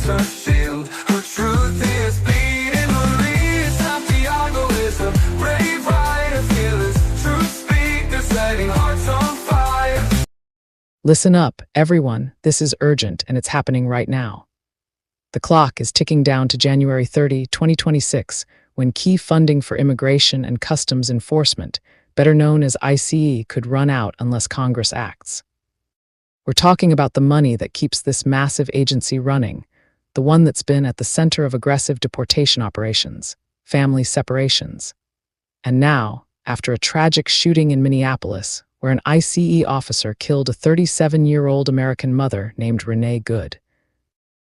becomes her shield. Her truth is bleeding. Marie Santiago is a brave rider, fearless truth speaker, setting hearts on fire. Listen up, everyone. This is urgent, and it's happening right now. The clock is ticking down to January 30, 2026, when key funding for immigration and customs enforcement, better known as ICE, could run out unless Congress acts. We're talking about the money that keeps this massive agency running, the one that's been at the center of aggressive deportation operations, family separations. And now, after a tragic shooting in Minneapolis, where an ICE officer killed a 37-year-old American mother named Renee Good.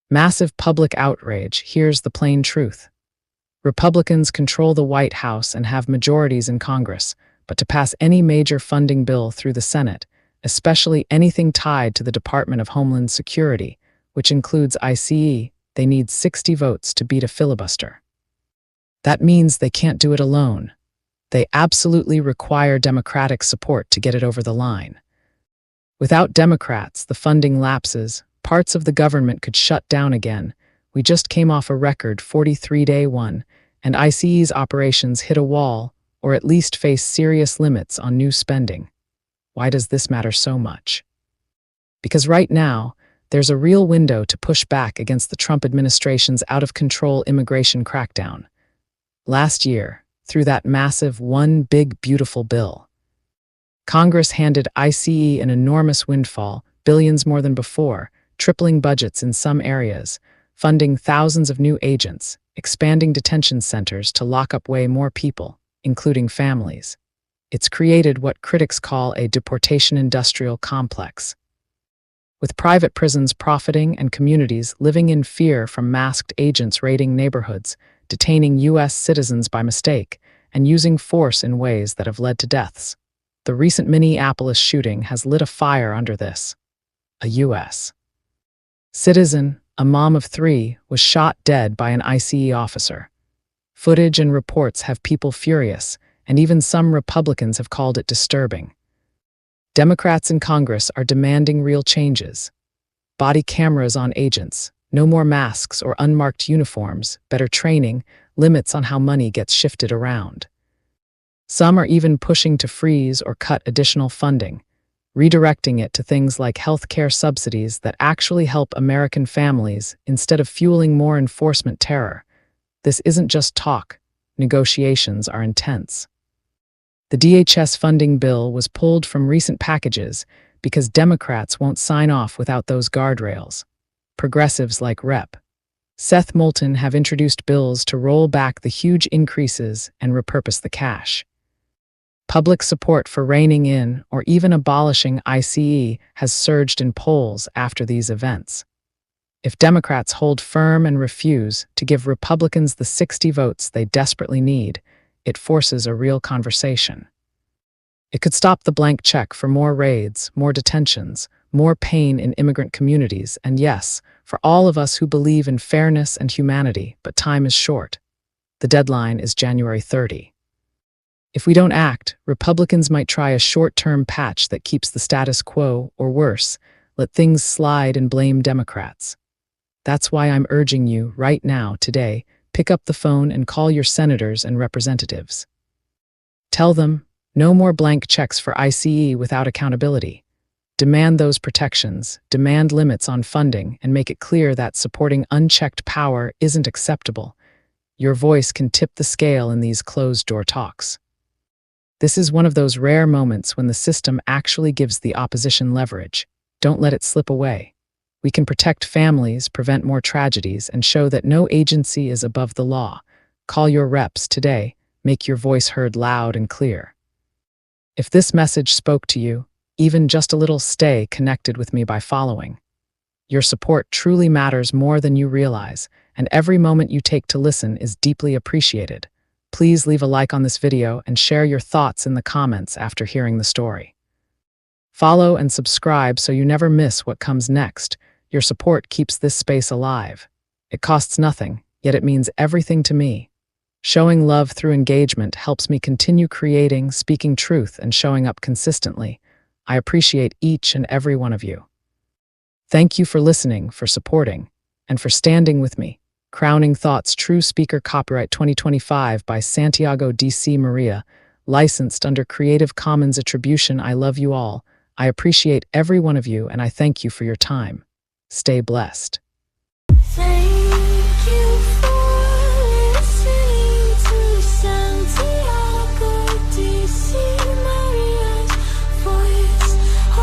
Massive public outrage. Here's the plain truth. Republicans control the White House and have majorities in Congress, but to pass any major funding bill through the Senate, especially anything tied to the Department of Homeland Security, which includes ICE, they need 60 votes to beat a filibuster. That means they can't do it alone. They absolutely require Democratic support to get it over the line. Without Democrats, the funding lapses, parts of the government could shut down again. We just came off a record 43-day one, and ICE's operations hit a wall, or at least face serious limits on new spending. Why does this matter so much? Because right now, there's a real window to push back against the Trump administration's out-of-control immigration crackdown. Last year, through that massive One Big Beautiful Bill, Congress handed ICE an enormous windfall, billions more than before, tripling budgets in some areas, funding thousands of new agents, expanding detention centers to lock up way more people, including families. It's created what critics call a deportation industrial complex, with private prisons profiting and communities living in fear from masked agents raiding neighborhoods, detaining U.S. citizens by mistake, and using force in ways that have led to deaths. The recent Minneapolis shooting has lit a fire under this. A U.S. citizen, a mom of 3, was shot dead by an ICE officer. Footage and reports have people furious, and even some Republicans have called it disturbing. Democrats in Congress are demanding real changes. Body cameras on agents, no more masks or unmarked uniforms, better training, limits on how money gets shifted around. Some are even pushing to freeze or cut additional funding, redirecting it to things like health care subsidies that actually help American families instead of fueling more enforcement terror. This isn't just talk. Negotiations are intense. The DHS funding bill was pulled from recent packages because Democrats won't sign off without those guardrails. Progressives like Rep. Seth Moulton have introduced bills to roll back the huge increases and repurpose the cash. Public support for reining in or even abolishing ICE has surged in polls after these events. If Democrats hold firm and refuse to give Republicans the 60 votes they desperately need, it forces a real conversation. It could stop the blank check for more raids, more detentions, more pain in immigrant communities, and yes, for all of us who believe in fairness and humanity, but time is short. The deadline is January 30. If we don't act, Republicans might try a short-term patch that keeps the status quo, or worse, let things slide and blame Democrats. That's why I'm urging you, right now, today, pick up the phone and call your senators and representatives. Tell them, no more blank checks for ICE without accountability. Demand those protections, demand limits on funding, and make it clear that supporting unchecked power isn't acceptable. Your voice can tip the scale in these closed-door talks. This is one of those rare moments when the system actually gives the opposition leverage. Don't let it slip away. We can protect families, prevent more tragedies, and show that no agency is above the law. Call your reps today. Make your voice heard loud and clear. If this message spoke to you, even just a little, stay connected with me by following. Your support truly matters more than you realize, and every moment you take to listen is deeply appreciated. Please leave a like on this video and share your thoughts in the comments after hearing the story. Follow and subscribe so you never miss what comes next. Your support keeps this space alive. It costs nothing, yet it means everything to me. Showing love through engagement helps me continue creating, speaking truth, and showing up consistently. I appreciate each and every one of you. Thank you for listening, for supporting. and for standing with me. Crowning Thoughts True Speaker Copyright 2025 by Santiago D.C. Maria, licensed under Creative Commons Attribution. I love you all. I appreciate every one of you, and I thank you for your time. Stay blessed. Say